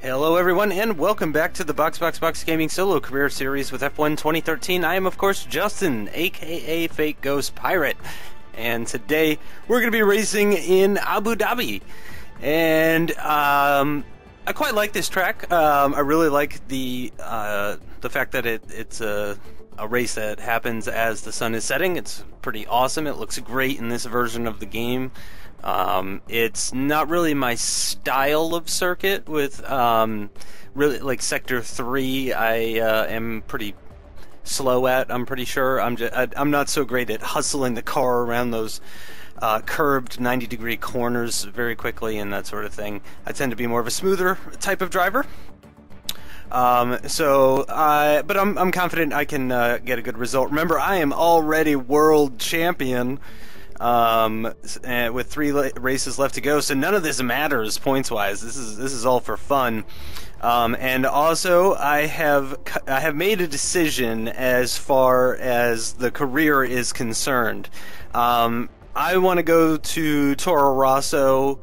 Hello everyone, and welcome back to the Box Gaming Solo Career Series with F1 2013. I am, of course, Justin, aka Fake Ghost Pirate, and today we're going to be racing in Abu Dhabi. And I quite like this track. I really like the fact that it's a race that happens as the sun is setting. It's pretty awesome. It looks great in this version of the game. It's not really my style of circuit with, really, like, Sector 3, I am pretty slow at, I'm pretty sure. I'm not so great at hustling the car around those, curved 90-degree corners very quickly and that sort of thing. I tend to be more of a smoother type of driver. But I'm confident I can, get a good result. Remember, I am already world champion. With 3 races left to go, so none of this matters points-wise. This is all for fun. And also, I have made a decision as far as the career is concerned. I want to go to Toro Rosso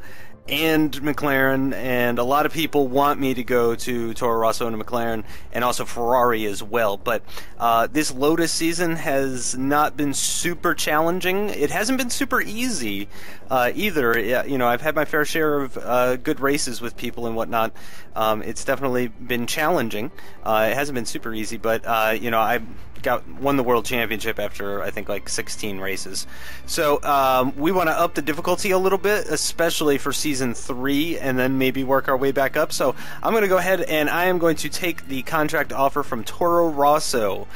and McLaren, and a lot of people want me to go to Toro Rosso and McLaren, and also Ferrari as well. But this Lotus season has not been super challenging. It hasn't been super easy either. You know, I've had my fair share of good races with people and whatnot. It's definitely been challenging. It hasn't been super easy, but you know, I won the world championship after I think like 16 races. So we want to up the difficulty a little bit, especially for season 3, and then maybe work our way back up. So I'm going to go ahead and I am going to take the contract offer from Toro Rosso.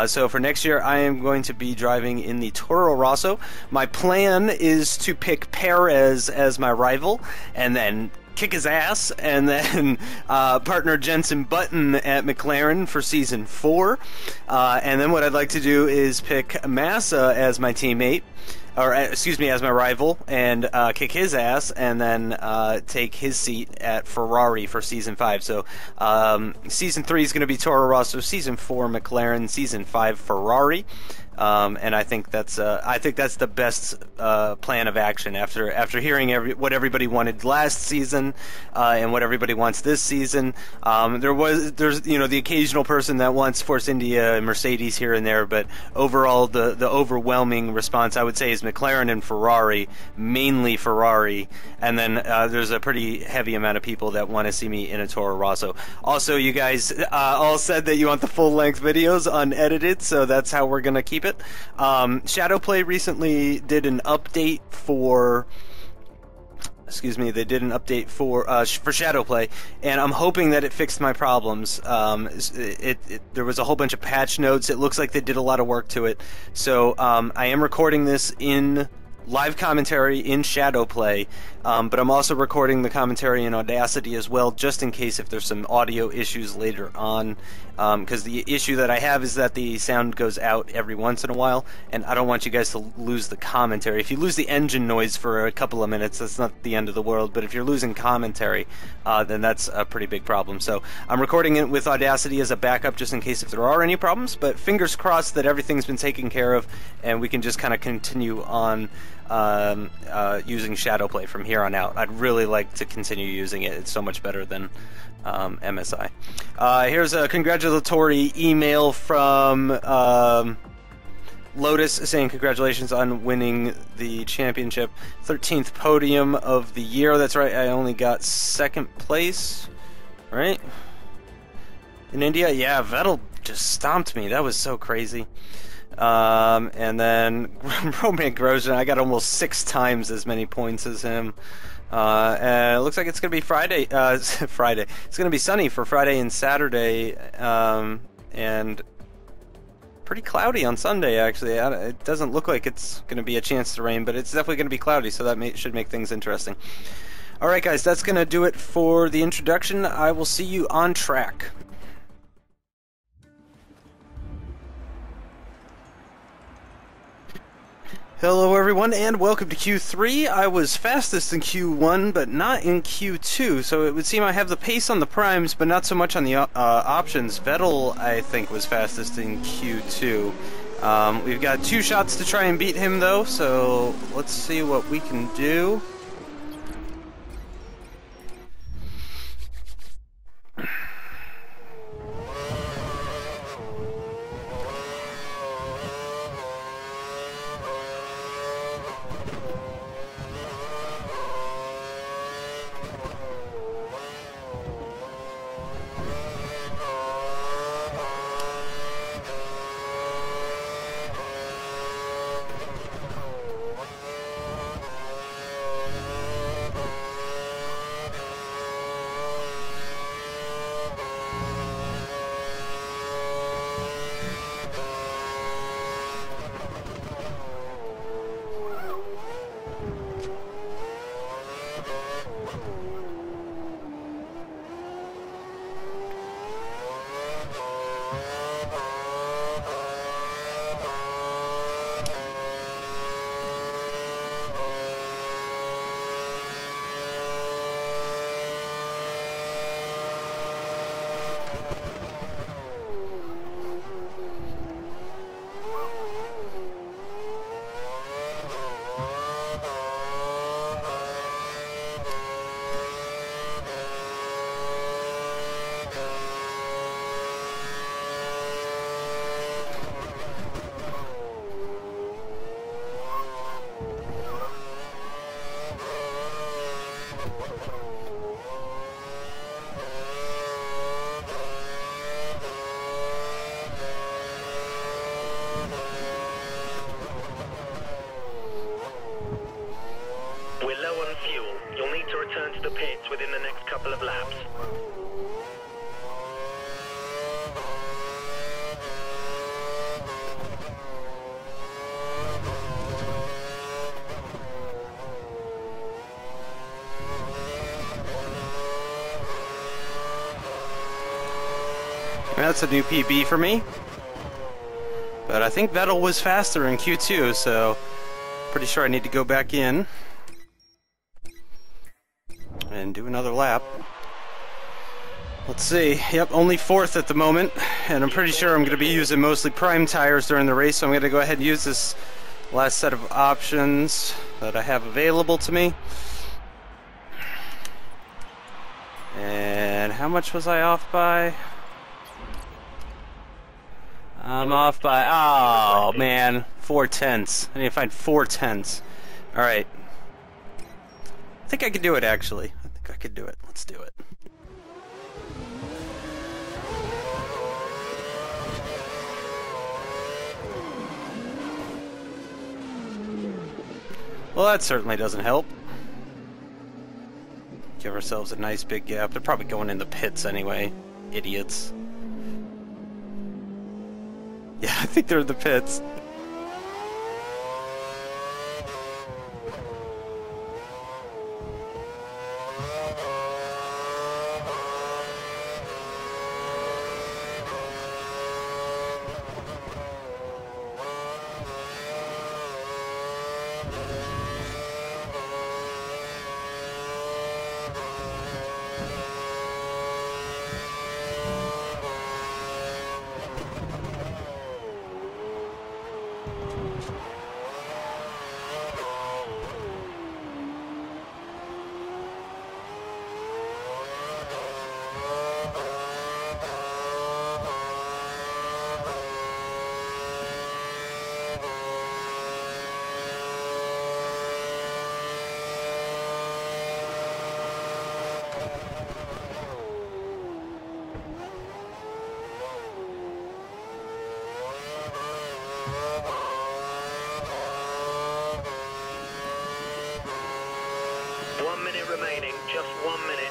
So for next year, I am going to be driving in the Toro Rosso. My plan is to pick Perez as my rival, and then kick his ass, and then partner Jenson Button at McLaren for season 4. And then what I'd like to do is pick Massa as my teammate, or excuse me, as my rival, and kick his ass, and then take his seat at Ferrari for season 5. So season 3 is going to be Toro Rosso, season 4 McLaren, season 5 Ferrari. And I think that's the best plan of action after hearing what everybody wanted last season and what everybody wants this season. There's you know, the occasional person that wants Force India and Mercedes here and there, but overall the overwhelming response, I would say, is McLaren and Ferrari, mainly Ferrari, and then there's a pretty heavy amount of people that want to see me in a Toro Rosso. Also, you guys all said that you want the full-length videos unedited, so that's how we're gonna keep it. Shadowplay recently did an update for, they did an update for Shadowplay, and I'm hoping that it fixed my problems. There was a whole bunch of patch notes. It looks like they did a lot of work to it. So I am recording this in live commentary in Shadowplay, but I'm also recording the commentary in Audacity as well, just in case if there's some audio issues later on, because the issue that I have is that the sound goes out every once in a while, and I don't want you guys to lose the commentary. If you lose the engine noise for a couple of minutes, that's not the end of the world, but if you're losing commentary, then that's a pretty big problem. So I'm recording it with Audacity as a backup, just in case if there are any problems, but fingers crossed that everything's been taken care of, and we can just kind of continue on using Shadowplay from here on out. I'd really like to continue using it. It's so much better than MSI. Here's a congratulatory email from Lotus saying congratulations on winning the championship. 13th podium of the year. That's right, I only got 2nd place, right? In India? Yeah, Vettel just stomped me. That was so crazy. And then Roman Grosjean, I got almost 6 times as many points as him. It looks like it's going to be Friday. Friday. It's going to be sunny for Friday and Saturday, and pretty cloudy on Sunday, actually. It doesn't look like it's going to be a chance to rain, but it's definitely going to be cloudy, so that should make things interesting. Alright guys, that's going to do it for the introduction. I will see you on track. Hello everyone, and welcome to Q3. I was fastest in Q1, but not in Q2, so it would seem I have the pace on the primes, but not so much on the options. Vettel, I think, was fastest in Q2. We've got 2 shots to try and beat him, though, so let's see what we can do. We're low on fuel. You'll need to return to the pits within the next couple of laps. That's a new PB for me. But I think Vettel was faster in Q2, so pretty sure I need to go back in and do another lap. Let's see. Yep, only 4th at the moment, and I'm pretty sure I'm going to be using mostly prime tires during the race, so I'm going to go ahead and use this last set of options that I have available to me. And how much was I off by? I'm off by, oh man, 4/10. I need to find 4/10. Alright. I think I could do it, actually. I think I could do it. Let's do it. Well, that certainly doesn't help. Give ourselves a nice big gap. They're probably going in the pits anyway. Idiots. Yeah, I think they're in the pits. Remaining, just 1 minute.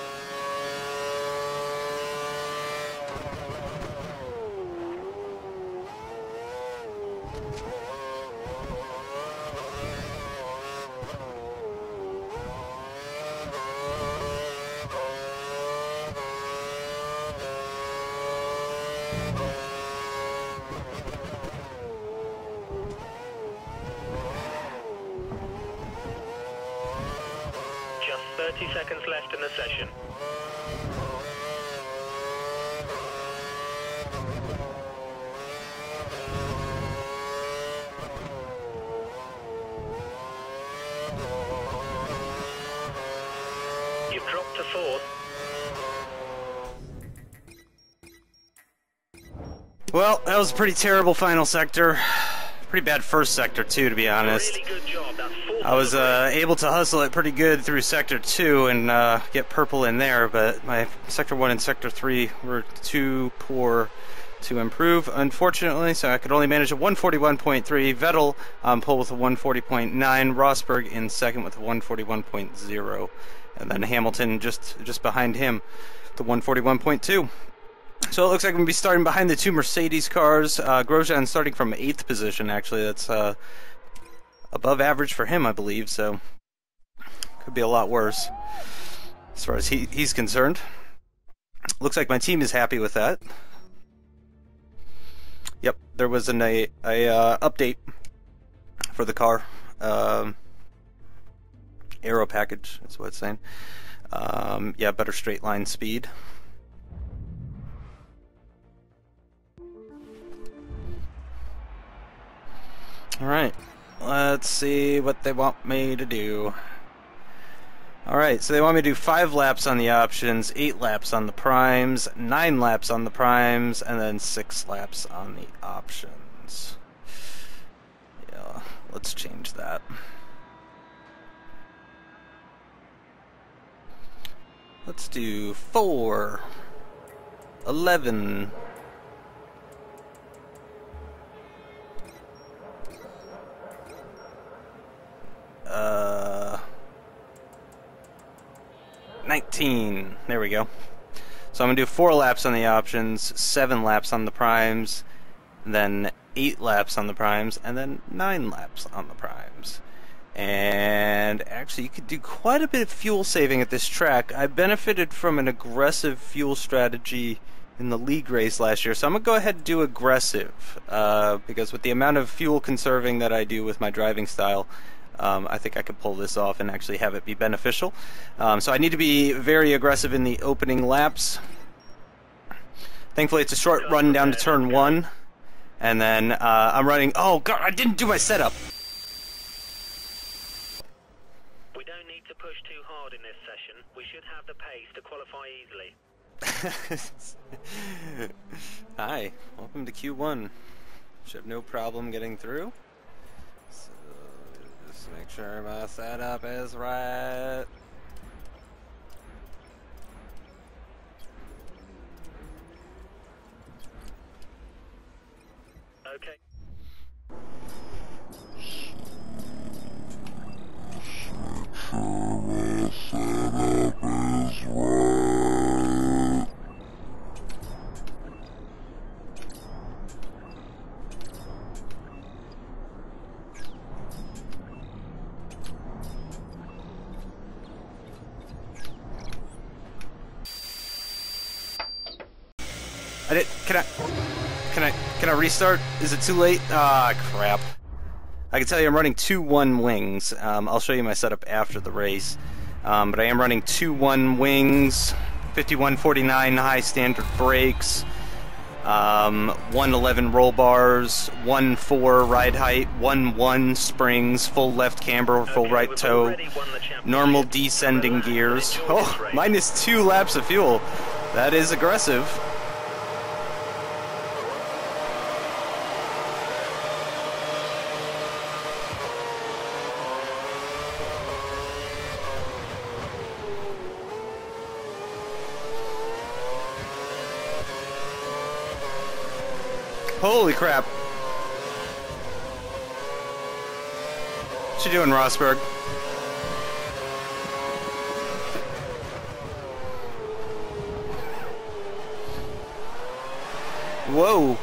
Just 30 seconds left in the session. You've dropped to 4th. Well, that was a pretty terrible final sector. Pretty bad first sector too, to be honest. Really good job. That's 4th. I was able to hustle it pretty good through sector 2 and get purple in there, but my sector 1 and sector 3 were too poor to improve, unfortunately, so I could only manage a 141.3. Vettel on pole with a 140.9. Rosberg in second with a 141.0. And then Hamilton just behind him, the 141.2. So it looks like I'm going to be starting behind the 2 Mercedes cars. Grosjean starting from 8th position, actually. That's above average for him, I believe, so could be a lot worse as far as he's concerned. Looks like my team is happy with that. Yep, there was an update for the car. Aero package, that's what it's saying. Yeah, better straight line speed. Alright, let's see what they want me to do. Alright, so they want me to do 5 laps on the options, 8 laps on the primes, 9 laps on the primes, and then 6 laps on the options. Yeah, let's change that. Let's do 4, 11, 19. There we go. So I'm going to do 4 laps on the options, 7 laps on the primes, then 8 laps on the primes, and then 9 laps on the primes. And actually, you could do quite a bit of fuel saving at this track. I benefited from an aggressive fuel strategy in the league race last year, so I'm going to go ahead and do aggressive, because with the amount of fuel conserving that I do with my driving style, I think I could pull this off and actually have it be beneficial. So I need to be very aggressive in the opening laps. Thankfully, it's a short run down to turn 1. And then I'm running... Oh, God, I didn't do my setup! We don't need to push too hard in this session. We should have the pace to qualify easily. Hi, welcome to Q1. Should have no problem getting through. So, just make sure my setup is right. Okay. Can I restart? Is it too late? Ah, crap. I can tell you I'm running 2-1 wings. I'll show you my setup after the race. But I am running 2-1 wings, 51-49 high standard brakes, 111 roll bars, 1-4 ride height, 1-1 springs, full left camber, full right toe, normal descending gears. Oh, minus 2 laps of fuel. That is aggressive. Holy crap. What you doing, Rosberg? Whoa.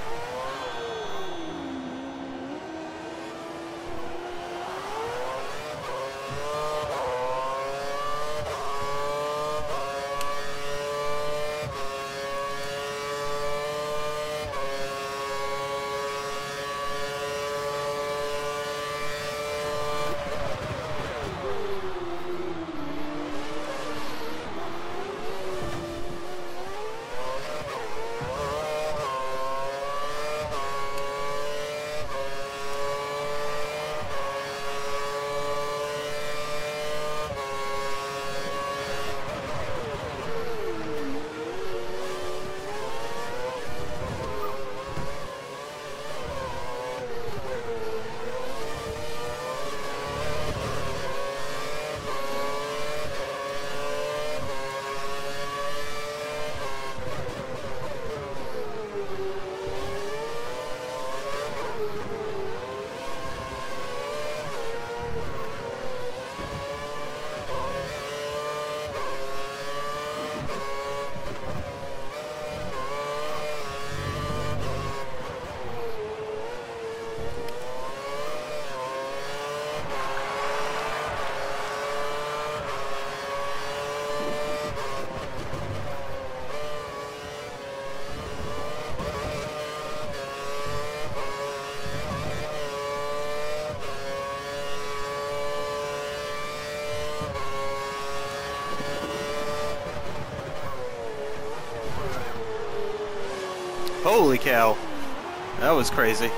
Holy cow. That was crazy.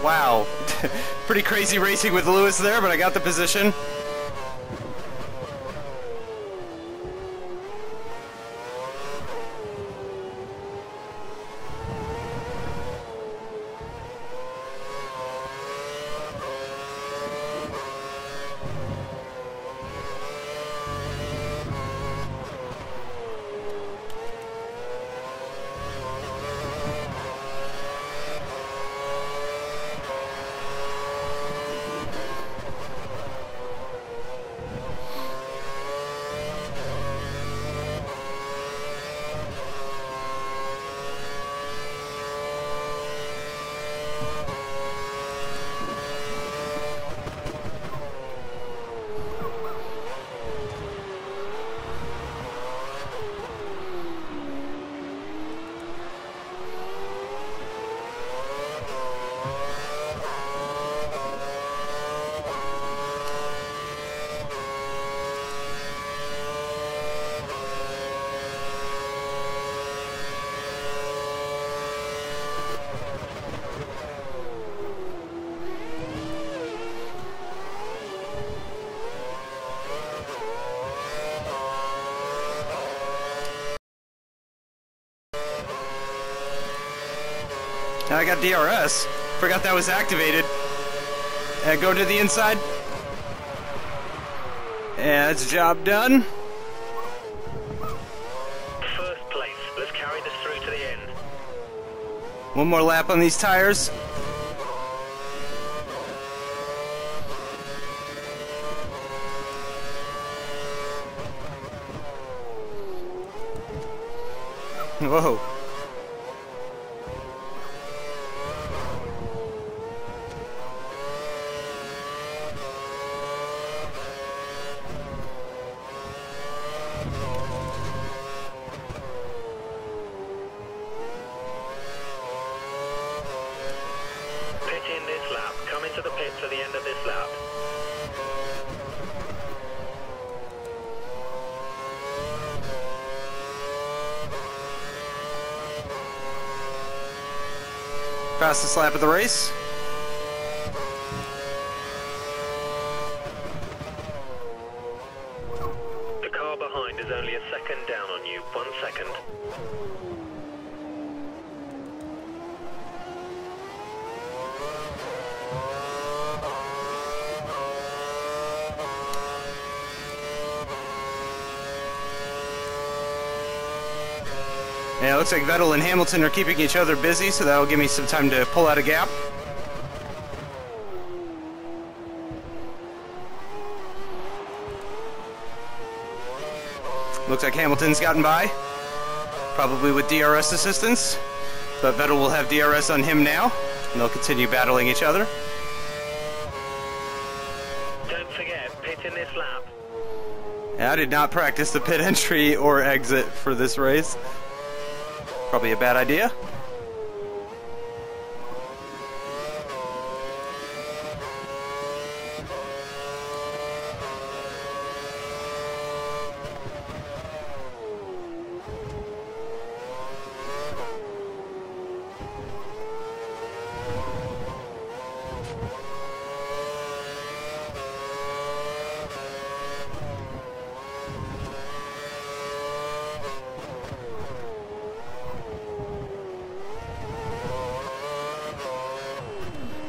Wow. Pretty crazy racing with Lewis there, but I got the position. Now I got DRS. Forgot that was activated. Go to the inside. Yeah, that's job done. First place. Let's carry this through to the end. One more lap on these tires. Whoa. Come into the pits at the end of this lap. Fastest lap of the race. The car behind is only a second down on you. 1 second. Yeah, it looks like Vettel and Hamilton are keeping each other busy, so that'll give me some time to pull out a gap. Looks like Hamilton's gotten by, probably with DRS assistance, but Vettel will have DRS on him now, and they'll continue battling each other. Don't forget, pit in this lap. Yeah, I did not practice the pit entry or exit for this race. Probably a bad idea.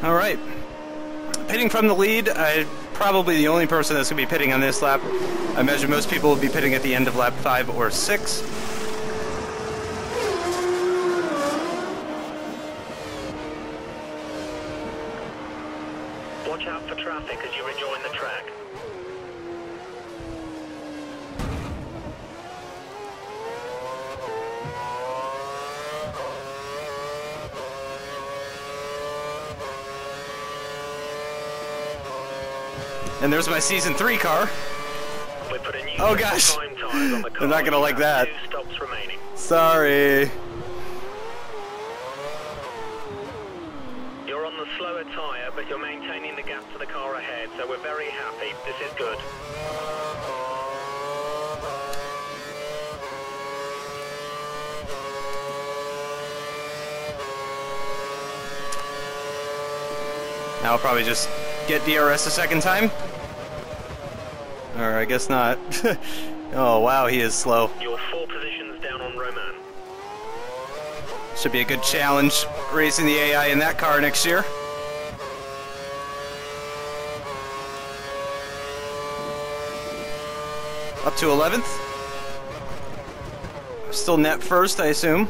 All right, pitting from the lead. I'm probably the only person that's going to be pitting on this lap. I imagine most people will be pitting at the end of lap 5 or 6. Watch out for traffic as you rejoin the track. And there's my Season 3 car. We put a new Oh gosh, time times on the car. they're not gonna like that. 2 stops remaining. Sorry. You're on the slower tyre, but you're maintaining the gap to the car ahead, so we're very happy. This is good. Now I'll probably just get DRS a second time. Or I guess not. Oh wow, he is slow. You're 4 positions down on Roman. Should be a good challenge racing the AI in that car next year. Up to 11th. Still net first, I assume.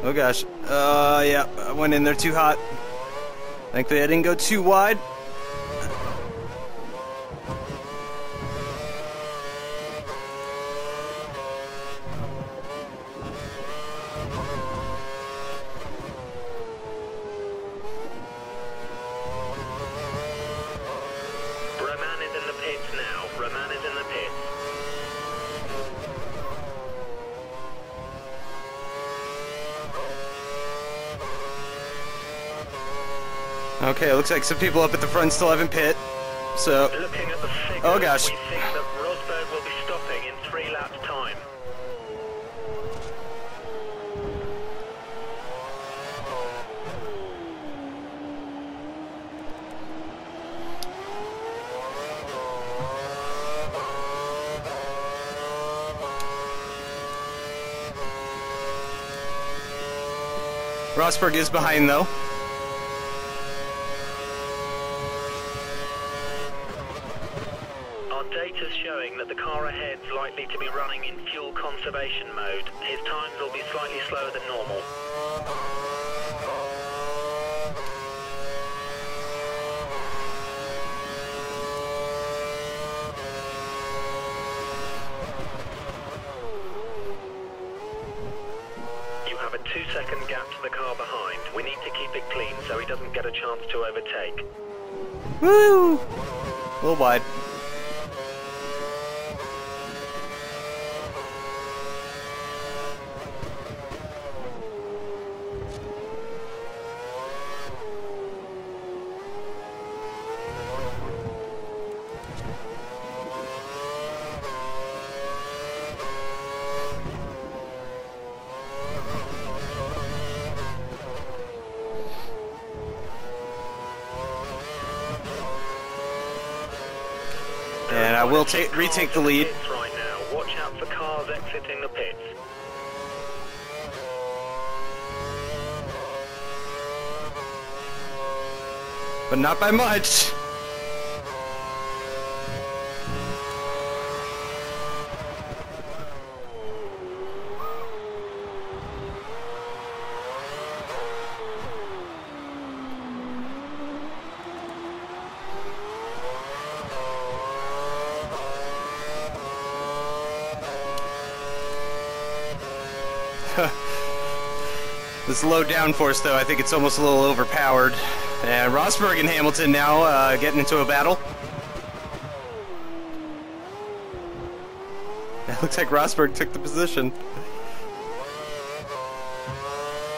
Oh gosh. Yeah, I went in there too hot. Thankfully I didn't go too wide. Roman is in the pits now. Roman is in the pits. Okay, looks like some people up at the front still haven't pit. So, Looking at the figures, oh gosh. we think that Rosberg will be stopping in 3 laps' time. Rosberg is behind though. Our data's showing that the car ahead's likely to be running in fuel conservation mode. His times will be slightly slower than normal. You have a 2-second gap to the car behind. We need to keep it clean so he doesn't get a chance to overtake. Woo! A little wide. And I will retake the lead. Right now. Watch out for cars exiting the pits. But not by much. This low downforce, though, I think it's almost a little overpowered. And Rosberg and Hamilton now getting into a battle. It looks like Rosberg took the position.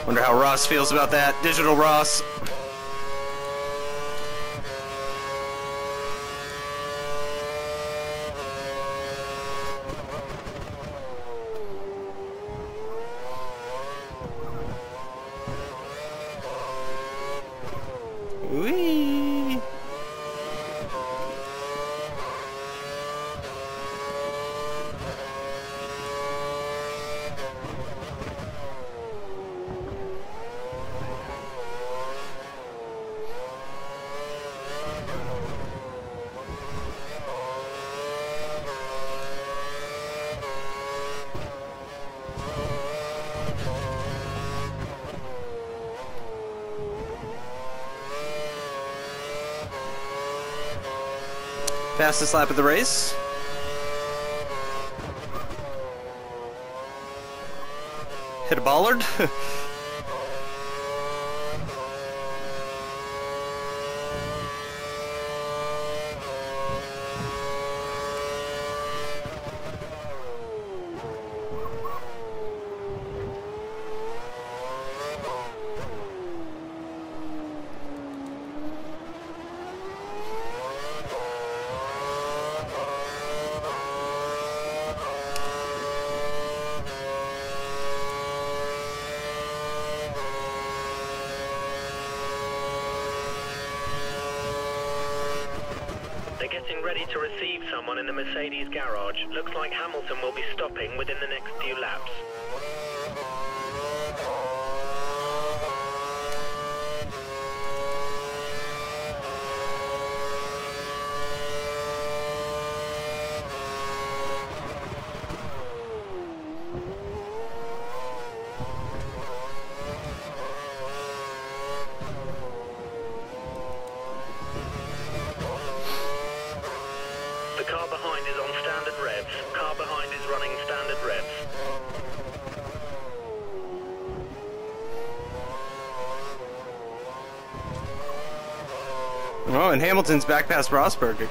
Wonder how Ross feels about that. Digital Ross. Whee! Fastest lap of the race. Hit a bollard. getting ready to receive someone in the Mercedes garage. Looks like Hamilton will be stopping within the next few laps. The car behind is on standard revs. Car behind is running standard revs. Oh, and Hamilton's back past Rosberg.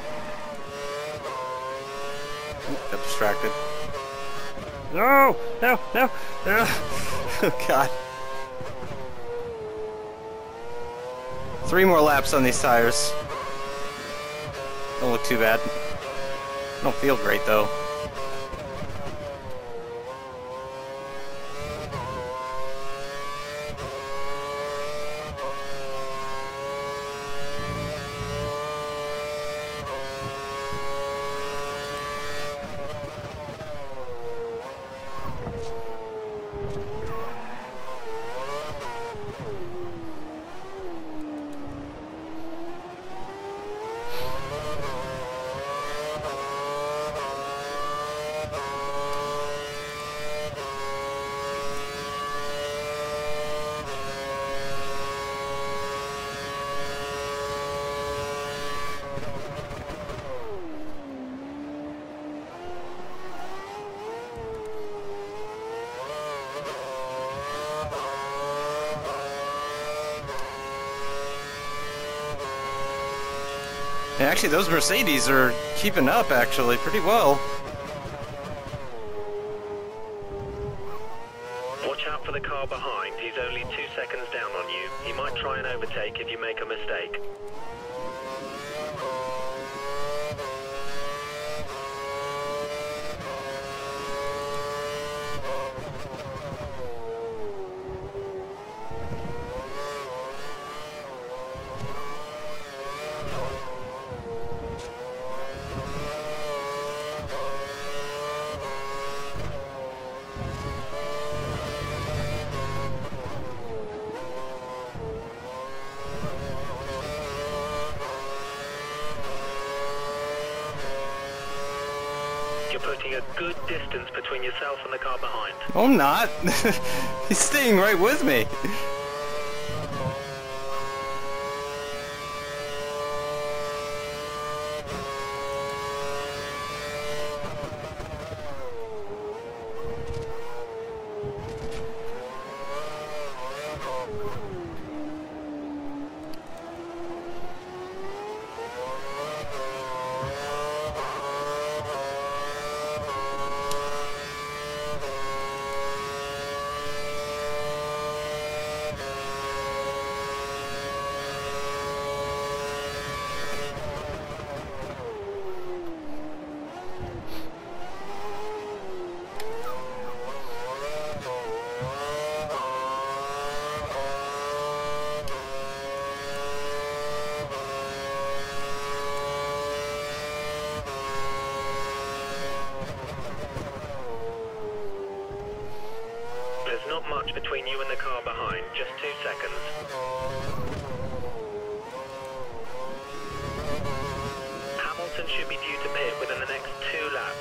Got distracted. No! No! No! No! Oh, God. 3 more laps on these tires. Don't look too bad. Don't feel great, though. And actually, those Mercedes are keeping up, actually, pretty well. Watch out for the car behind. He's only 2 seconds down on you. He might try and overtake if you make a mistake. You're putting a good distance between yourself and the car behind. Oh, I'm not. He's staying right with me. There's not much between you and the car behind, just 2 seconds. Hamilton should be due to pit within the next 2 laps.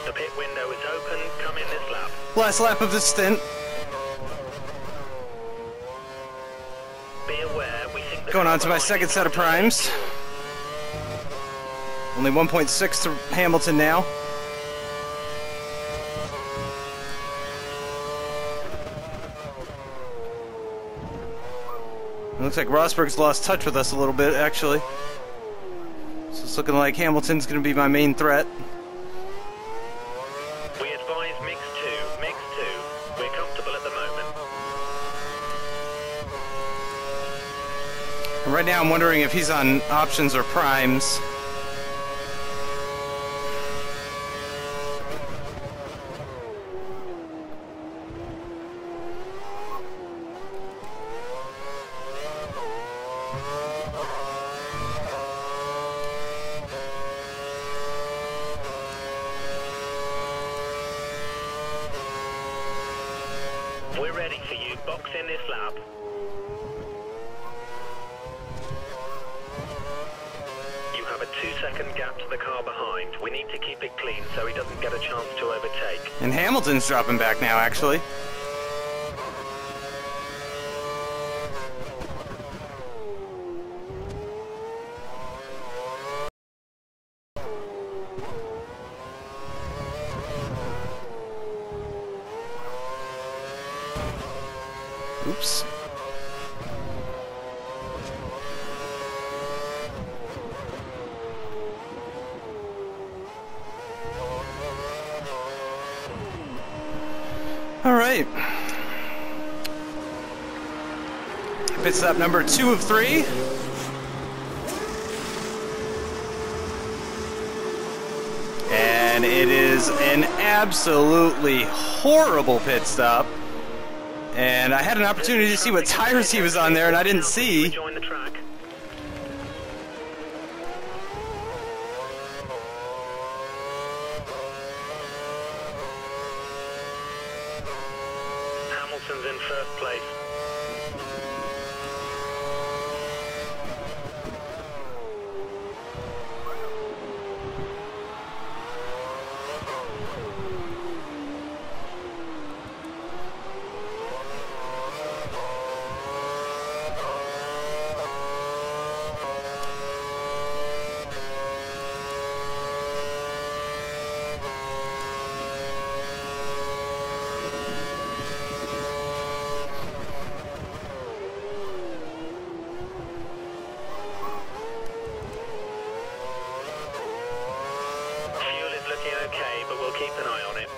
The pit window is open, come in this lap. Last lap of the stint. Be aware, we think the Going car on to my behind second is set of going to primes. Only 1.6 to Hamilton now. It looks like Rosberg's lost touch with us a little bit, actually. So it's looking like Hamilton's going to be my main threat. We advise Right now I'm wondering if he's on options or primes. We're ready for you. Box in this lap. You have a 2-second gap to the car behind. We need to keep it clean so he doesn't get a chance to overtake. And Hamilton's dropping back now, actually. Oops. All right. Pit stop number 2 of 3. And it is an absolutely horrible pit stop. And I had an opportunity to see what tires he was on there, and I didn't see. Join the track. Hamilton's in first place. Okay, but we'll keep an eye on it.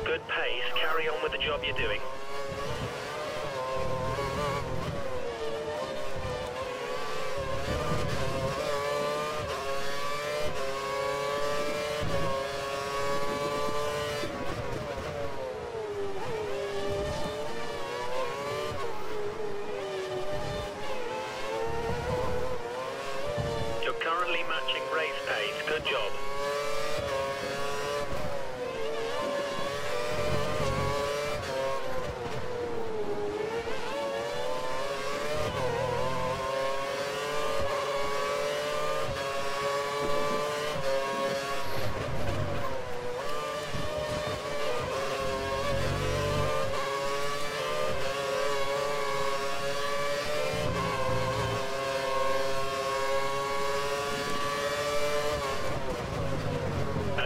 Good pace. Carry on with the job you're doing. Currently matching race pace. Good job.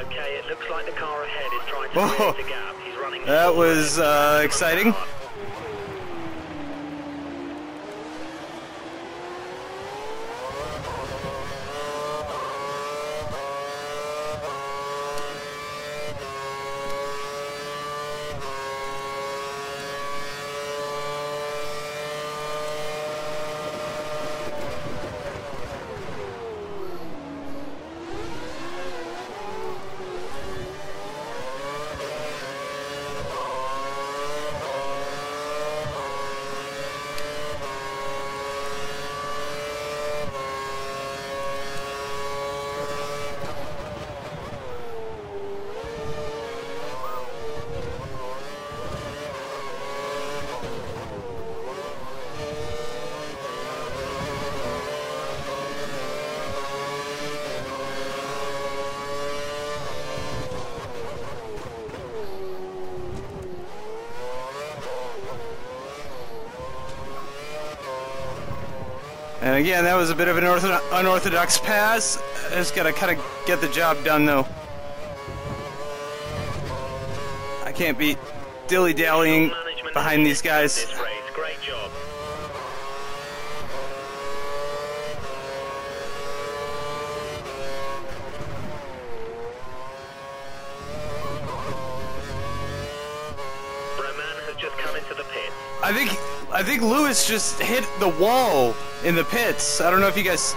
Okay, it looks like the car ahead is trying to clear the gap. He's running. That was exciting. And again, that was a bit of an unorthodox pass. I just gotta kind of get the job done, though. I can't be dilly-dallying behind these guys. Great job. I think Lewis just hit the wall in the pits. I don't know if you guys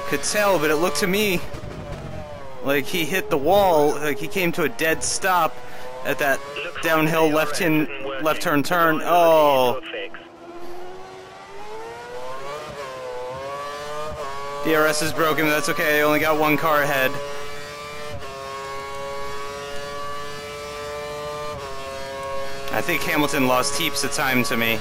could tell, but it looked to me like he hit the wall, like he came to a dead stop at that downhill left turn turn. Oh. DRS is broken, but that's okay. I only got one car ahead. I think Hamilton lost heaps of time to me.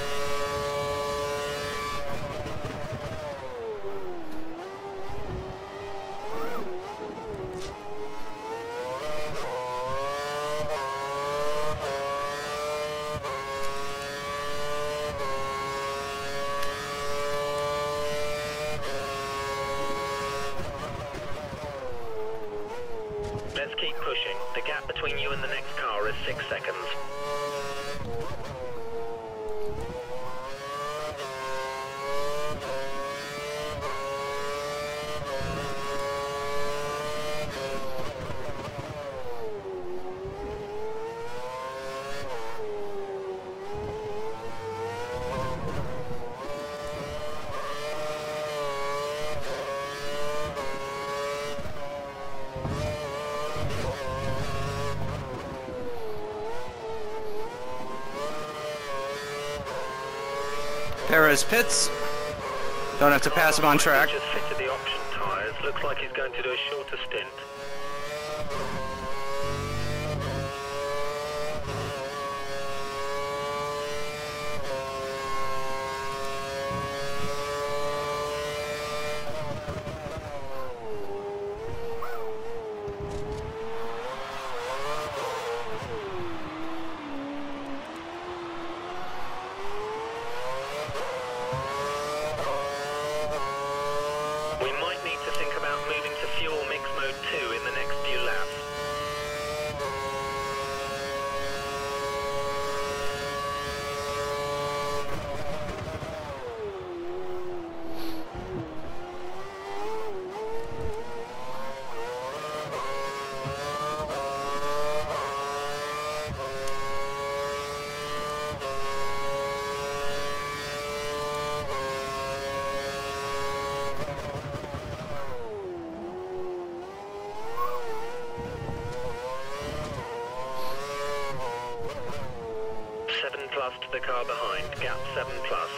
Let's keep pushing. The gap between you and the next car is 6 seconds. Perez pits. Don't have to pass him on track. Just fitted the option tyres. Looks like he's going to do a shorter stint. We might need to think about moving to fuel mix mode 2 in the next few laps. Plus to the car behind, gap 7 plus.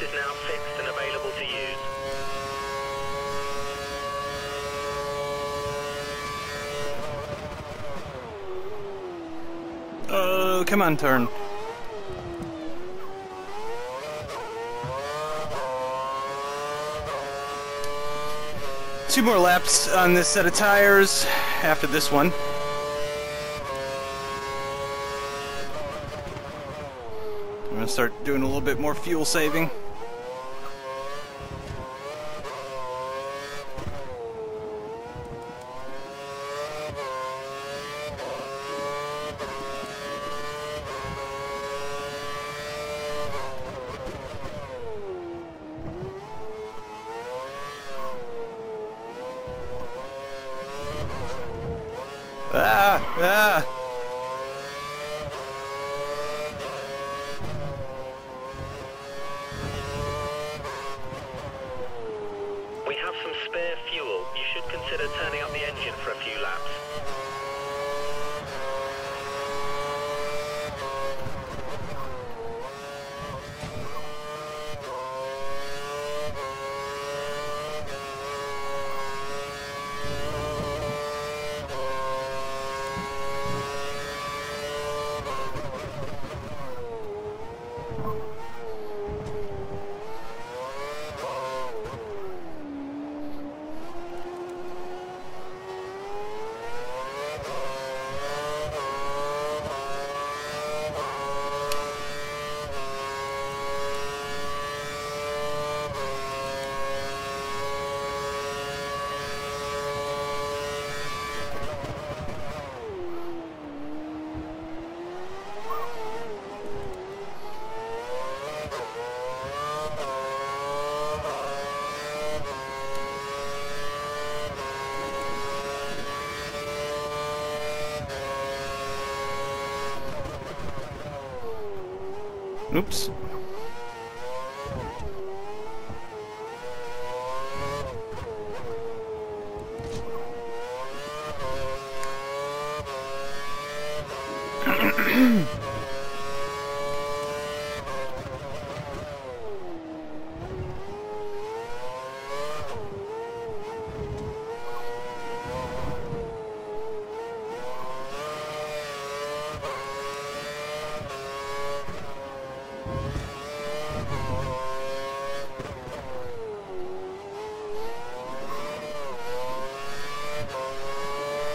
is now fixed and available to use. Oh, come on, turn. Two more laps on this set of tires after this one. I'm gonna start doing a little bit more fuel saving. Ah! We have some spare fuel. You should consider turning up the engine for a few laps. Oops.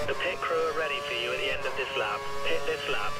The pit crew are ready for you at the end of this lap. Pit this lap.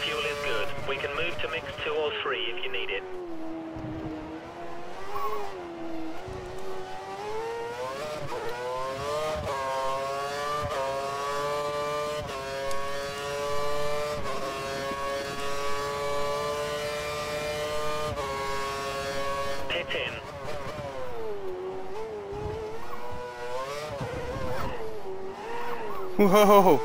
Fuel is good. We can move to mix 2 or 3 if you need it. Pit in. Whoa!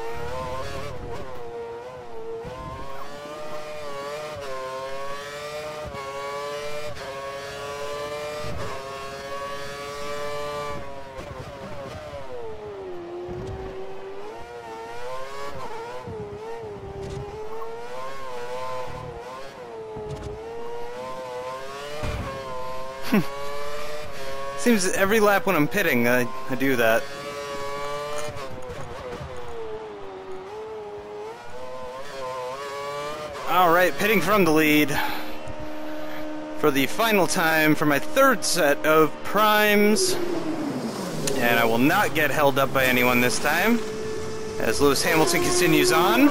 Seems every lap when I'm pitting, I do that. Alright, pitting from the lead for the final time for my third set of primes. And I will not get held up by anyone this time, as Lewis Hamilton continues on.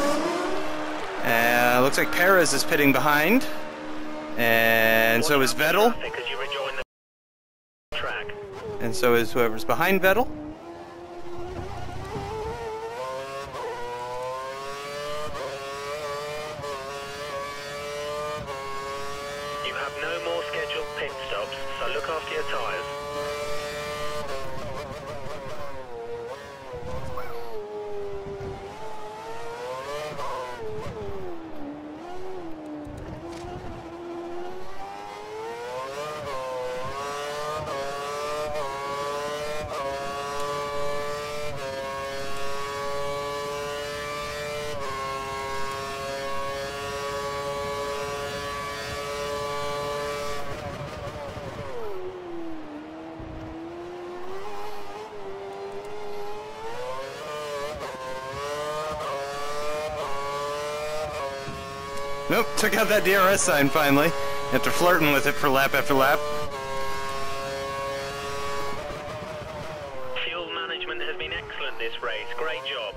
Looks like Perez is pitting behind, and so is Vettel. And so is whoever's behind Vettel. No more scheduled pit stops, so look after your tyres. Nope, took out that DRS sign finally, after flirting with it for lap after lap. Fuel management has been excellent this race. Great job.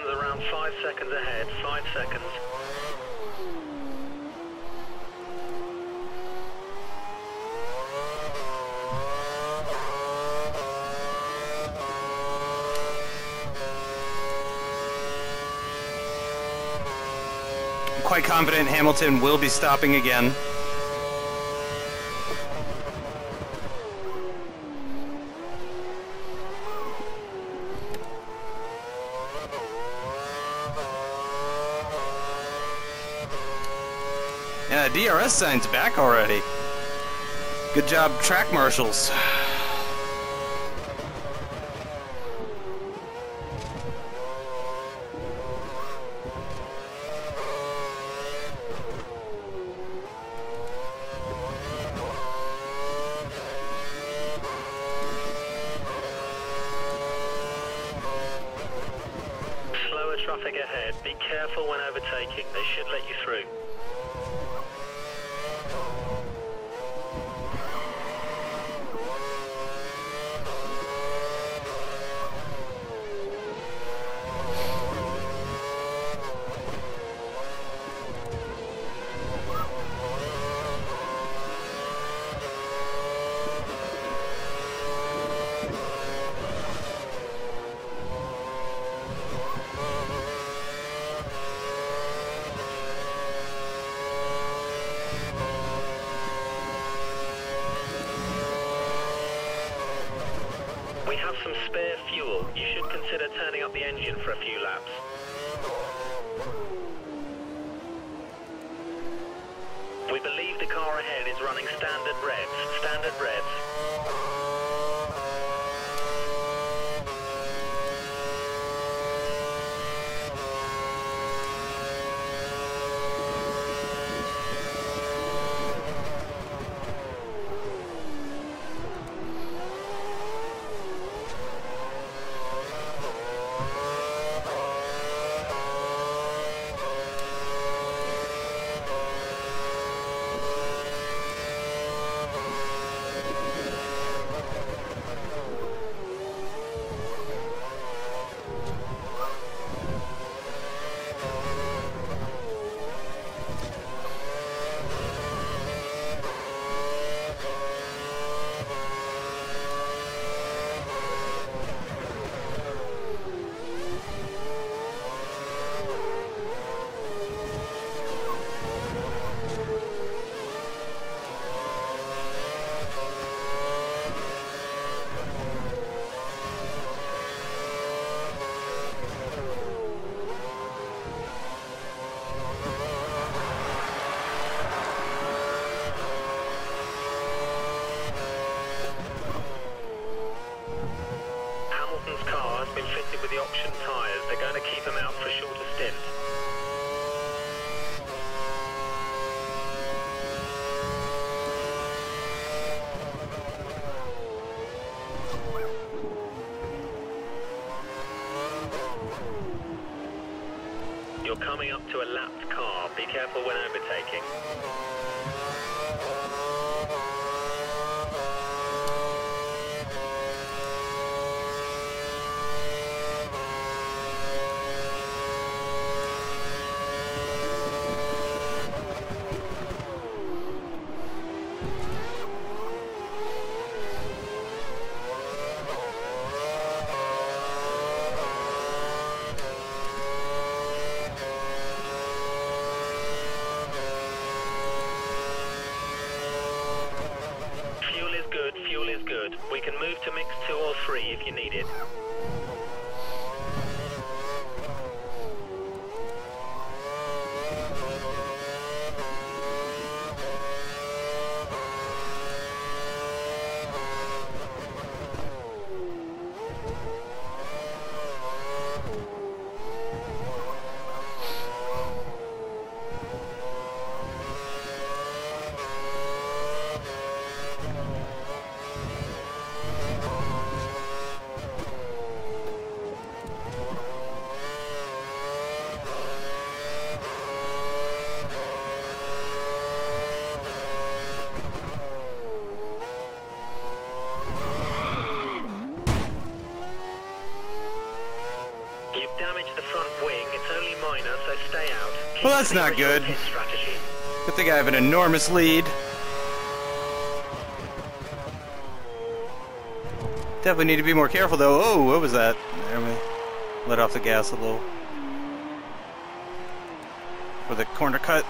Around 5 seconds ahead, 5 seconds. I'm quite confident Hamilton will be stopping again. Yeah, DRS sign's back already. Good job, track marshals. Slower traffic ahead. Be careful when overtaking. They should let you through. We have some spare fuel. You should consider turning up the engine for a few laps. We believe the car ahead is running standard revs. Standard revs. You're coming up to a lapped car. Be careful when overtaking. Fuel is good. We can move to mix 2 or 3 if you need it. Well, that's not good. Good thing I have an enormous lead. Definitely need to be more careful, though. Oh, what was that? Let me let off the gas a little. For the corner cut.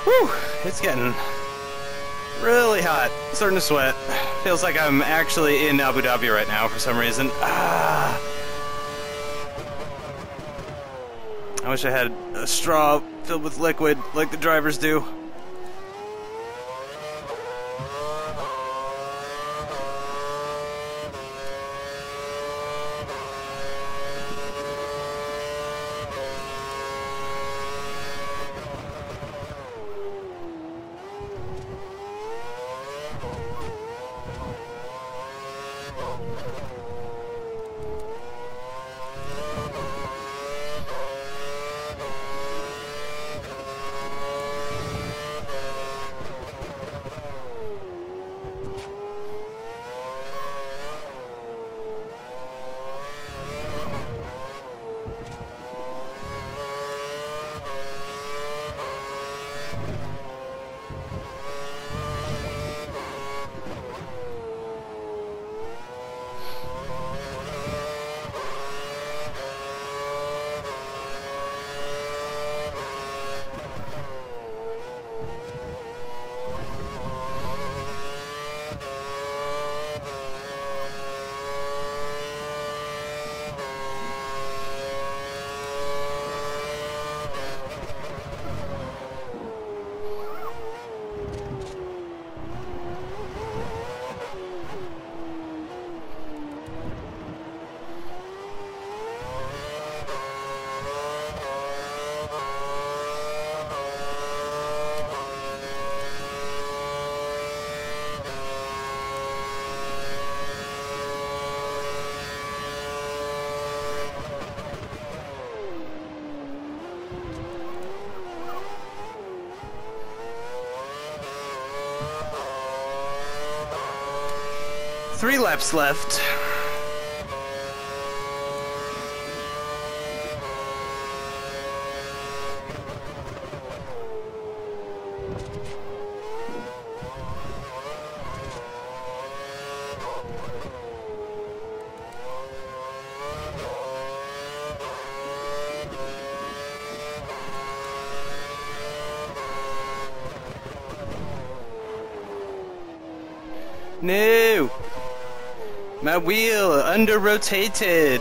Whew! It's getting really hot. Starting to sweat. Feels like I'm actually in Abu Dhabi right now for some reason. I wish I had a straw filled with liquid like the drivers do. Three laps left. No! My wheel under-rotated!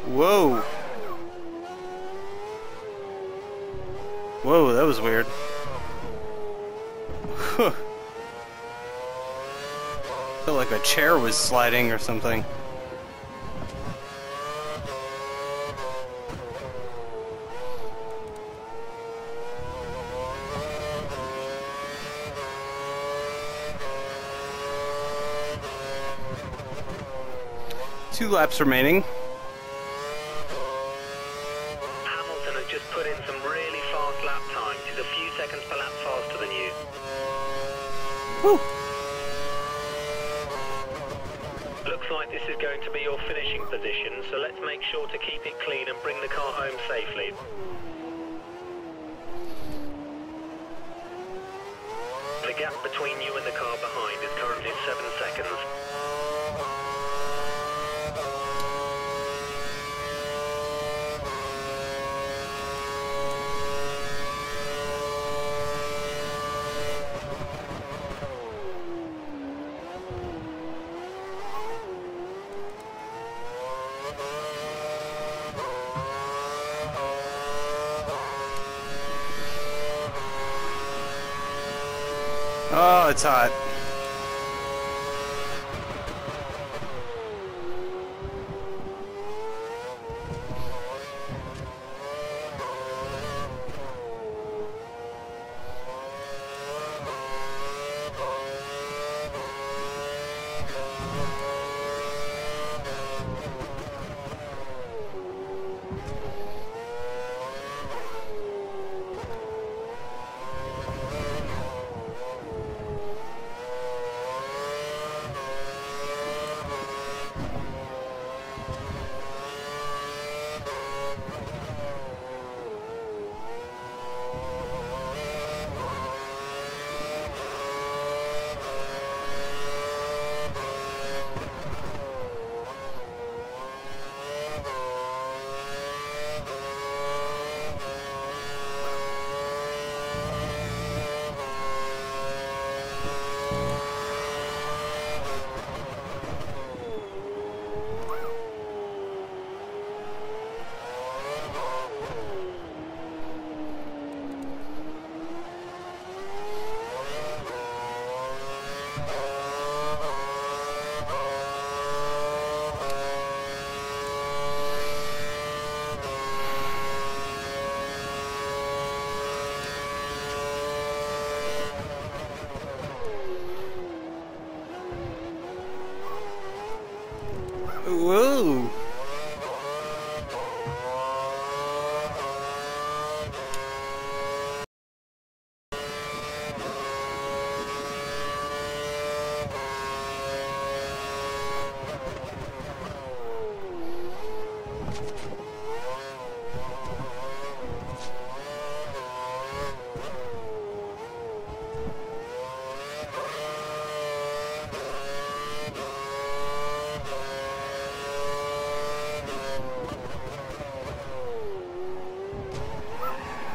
Whoa. Whoa, that was weird. Felt like a chair was sliding or something. Two laps remaining. Hamilton has just put in some really fast lap times. He's a few seconds per lap faster than you. Woo. Looks like this is going to be your finishing position, so let's make sure to keep it clean and bring the car home safely. The gap between you and the car behind is currently 7 seconds. Oh, it's hot. Whoa.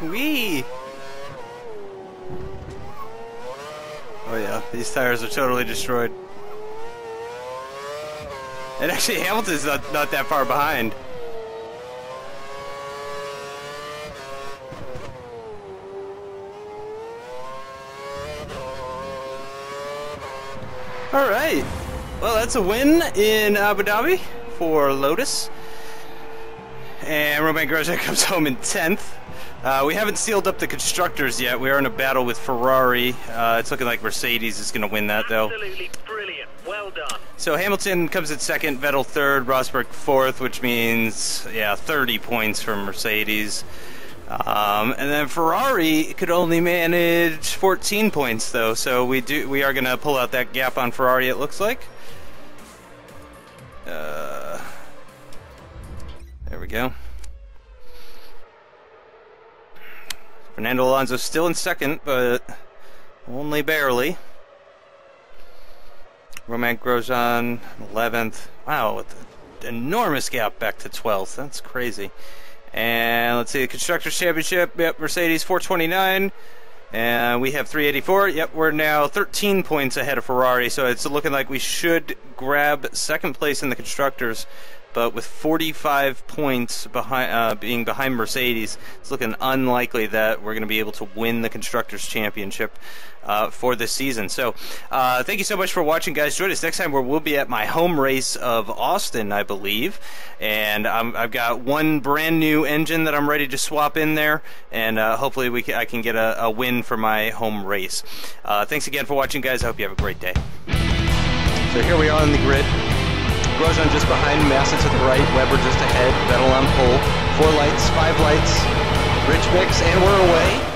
Wee! Oh yeah, these tires are totally destroyed. And actually Hamilton's not that far behind. Alright, well that's a win in Abu Dhabi for Lotus. And Romain Grosjean comes home in 10th. We haven't sealed up the constructors yet. We are in a battle with Ferrari. It's looking like Mercedes is going to win that, though. Absolutely brilliant. Well done. So Hamilton comes in second, Vettel third, Rosberg fourth, which means, yeah, 30 points from Mercedes. And then Ferrari could only manage 14 points, though. So we are going to pull out that gap on Ferrari, it looks like. go. Fernando Alonso still in second, but only barely. Romain Grosjean 11th. Wow, with an enormous gap back to 12th. That's crazy. And let's see, the Constructors' Championship. Yep, Mercedes 429. And we have 384. Yep, we're now 13 points ahead of Ferrari, so it's looking like we should grab second place in the Constructors. But with 45 points behind, being behind Mercedes, it's looking unlikely that we're going to be able to win the Constructors' Championship for this season. So thank you so much for watching, guys. Join us next time where we'll be at my home race of Austin, I believe. And I've got one brand new engine that I'm ready to swap in there, and hopefully I can get a win for my home race. Thanks again for watching, guys. I hope you have a great day. So here we are on the grid. Grosjean just behind, Massa to the right, Webber just ahead, Vettel on pole. 4 lights, 5 lights, Rich Mix, and we're away.